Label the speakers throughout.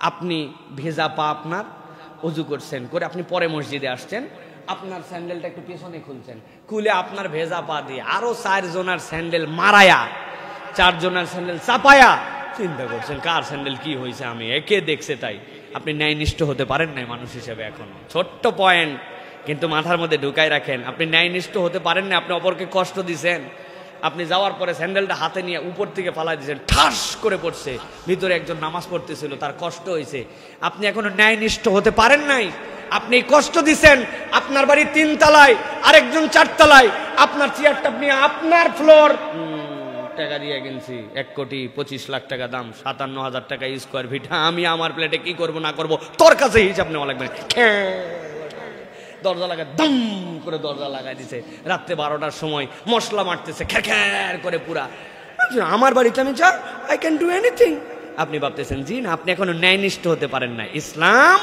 Speaker 1: আপনি ভেজা পা, আপনার ওযু করছেন, করে আপনি পরে মসজিদে আসছেন, আপনার স্যান্ডেলটা একটু পেছনে খুলছেন, খুলে আপনার ভেজা পা দিয়ে আরো 4 জনের স্যান্ডেল মারায়া, 4 জনের স্যান্ডেল চাপায়া চিন্তা করছেন কার স্যান্ডেল কি হয়েছে, আমি একে দেখছে তাই। আপনি ন্যায়নিষ্ঠ হতে পারেন নাই মানুষ হিসেবে এখনো। ছোট্ট পয়েন্ট, কিন্তু মাথার মধ্যে ঢুকাই রাখেন, আপনি ন্যায়নিষ্ঠ হতে পারেন না। আপনি অপরকে কষ্ট দিছেন, আপনি যাওয়ার পরে স্যান্ডেলটা হাতে নিয়ে উপর থেকে ফালাই দিয়েছেন, ঠাস করে পড়ছে, ভিতরে একজন নামাজ পড়তেছিল, তার কষ্ট হয়েছে। আপনি এখনো ন্যায়নিষ্ঠ হতে পারেন নাই। আপনি কষ্ট দিছেন, আপনার বাড়ি 3 তলায়, আরেকজন 4 তলায়, আপনার চেয়ারটা আপনি আপনার ফ্লোর টাকা দিয়ে কিনছি, 1,25,00,000 টাকা দাম, 57,000 টাকা স্কোয়ার ফিট। আমি আমার প্লেটে কি করব না করব তোর কাছে হিসাব নেওয়া লাগবে। দরজা লাগায় দম করে দরজা লাগাই দিছে, রাত্রে 12টার সময় মশলা মারতেছে খ্যার খ্যার করে পুরা। আমার বাড়িতে আমি যা, আই ক্যান ডু এনিথিং। আপনি ভাবতেছেন জি না, আপনি এখনো ন্যায়নিষ্ঠ হতে পারেন না। ইসলাম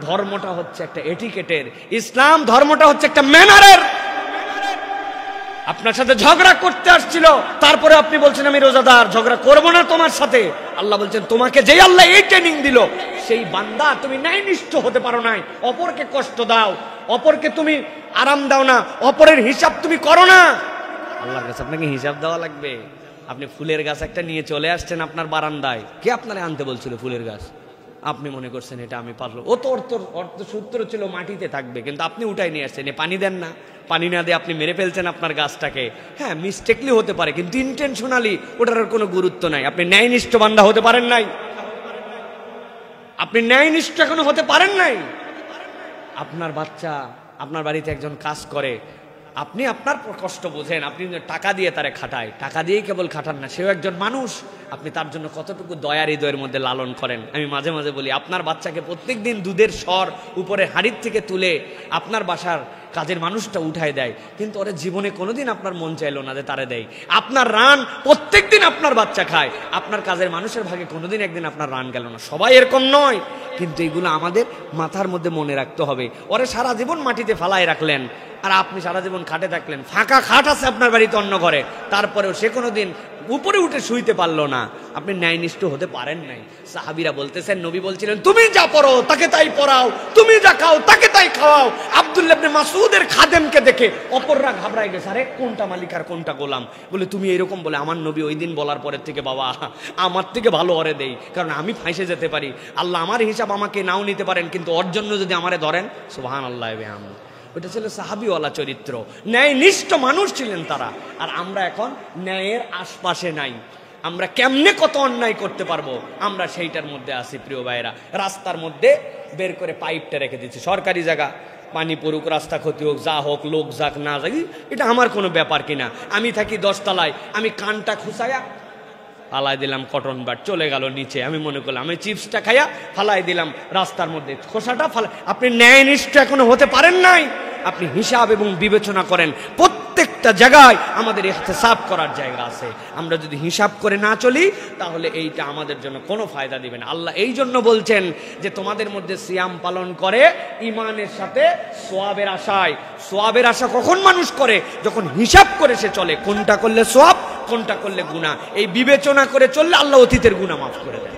Speaker 1: ধর্মটা হচ্ছে একটা এটিকেটের, ইসলাম ধর্মটা হচ্ছে একটা ম্যানারের। আপনার সাথে ঝগড়া করতে আসছিল, তারপরে আপনি বলছেন আমি রোজাদার, ঝগড়া করবো না তোমার সাথে। আল্লাহ বলছেন তোমাকে যেই আল্লাহ এই ট্রেনিং দিল, সেই বান্দা তুমি ন্যায়নিষ্ঠ হতে পারো নাই, অপরকে কষ্ট দাও, অপরকে তুমি আরাম দাও না, অপরের হিসাব তুমি করো না। আল্লাহর কাছে আপনাকে হিসাব দেওয়া লাগবে। আপনি ফুলের গাছ একটা নিয়ে চলে আসছেন আপনার বারান্দায়, কে আপনারে আনতে বলছিল ফুলের গাছ? আপনি মনে করছেন এটা আমি পারলো, ও তো অর্থ সূত্র ছিল মাটিতে থাকবে, কিন্তু আপনি উঠাই নিয়ে আসছেন, পানি দেন না, পানি না দিয়ে আপনি মেরে ফেলছেন আপনার গাছটাকে। হ্যাঁ, মিস্টেকলি হতে পারে, কিন্তু ইন্টেনশনালি ওটার কোনো গুরুত্ব নাই। আপনি ন্যায়নিষ্ঠ বান্দা হতে পারেন নাই, আপনি ন্যায়নিষ্ঠ এখনো হতে পারেন নাই। আপনার বাচ্চা আপনার বাড়িতে একজন কাজ করে, আপনি আপনার কষ্ট বোঝেন, আপনি টাকা দিয়ে তারে খাটায়, টাকা দিয়েই কেবল খাটান না, সেও একজন মানুষ। আপনি তার জন্য কতটুকু দয়ার হৃদয়ের মধ্যে লালন করেন। আমি মাঝে মাঝে বলি, আপনার বাচ্চাকে প্রত্যেক দিন দুধের স্বর উপরে হাঁড়ির থেকে তুলে আপনার বাসার কাজের মানুষটা উঠায় দেয়, কিন্তু ওরা জীবনে কোনোদিন আপনার মন চাইলো না যে তারে দেয়। আপনার রান প্রত্যেক দিন আপনার বাচ্চা খায়, আপনার কাজের মানুষের ভাগে কোনোদিন একদিন আপনার রান গেল না। সবাই এরকম নয়, কিন্তু এগুলো আমাদের মাথার মধ্যে মনে রাখতে হবে। ওরে সারা জীবন মাটিতে ফালায় রাখলেন, আর আপনি সারা জীবন খাটে থাকলেন। ফাঁকা খাট আছে আপনার বাড়িতে অন্য ঘরে, তারপরেও সে কোনোদিন উপরে উঠে শুইতে পারলো না। আপনি ন্যায়নিষ্ঠ হতে পারেন নাই। সাহাবীরা বলতেছেন, নবী বলছিলেন তুমি যা পড়ো তাকে তাই পড়াও, তুমি যা খাও তাকে তাই খাওয়াও। আব্দুল্লাহ ইবনে মাসউদের খাদেমকে দেখে অপররা ঘাবড়ায় গেছে, আরে কোনটা মালিক আর কোনটা গোলাম। বলে তুমি এরকম বলে, আমার নবী ওই দিন বলার পরের থেকে বাবা আমার থেকে ভালো ওরে দেই, কারণ আমি ফাঁসে যেতে পারি। আল্লাহ আমার হিসাব আমাকে নাও নিতে পারেন, কিন্তু ওর জন্য যদি আমারে ধরেন, সুবহানাল্লাহ বিহামদিহি। ওটা ছিল সাহাবীওয়ালা চরিত্র, ন্যায়নিষ্ঠ মানুষ ছিলেন তারা। আর আমরা এখন ন্যায়ের আশপাশে নাই, আমরা কেমনে কত অন্যায় করতে পারবো আমরা সেইটার মধ্যে আছি। প্রিয় ভাইয়েরা, রাস্তার মধ্যে বের করে পাইপটা রেখে দিচ্ছি, সরকারি জায়গা, পানি পড়ুক, রাস্তা ক্ষতি হোক, যা হোক, লোক যাক না যাক, এটা আমার কোনো ব্যাপার কিনা। আমি থাকি 10 তলায়, আমি কানটা খুসায়া ফালাই দিলাম কটন বাট, চলে গেল নিচে। আমি মনে করলাম আমি চিপসটা খাইয়া ফালাই দিলাম রাস্তার মধ্যে, খোসাটা ফালাই। আপনি ন্যায়নিষ্ঠ এখনো হতে পারেন নাই। আপনি হিসাব এবং বিবেচনা করেন। প্রত্যেকটা জায়গায় আমাদের ইহতিসাব করার জায়গা আছে। আমরা যদি হিসাব করে না চলি, তাহলে এইটা আমাদের জন্য কোনো ফায়দা দিবে না। আল্লাহ এই জন্য বলছেন যে তোমাদের মধ্যে সিয়াম পালন করে ঈমানের সাথে সওয়াবের আশায়। সওয়াবের আশা কখন মানুষ করে? যখন হিসাব করে সে চলে, কোনটা করলে সওয়াব, কোনটা করলে গুনাহ। এই বিবেচনা করে চললে আল্লাহ অতীতের গুনাহ মাফ করে দেন।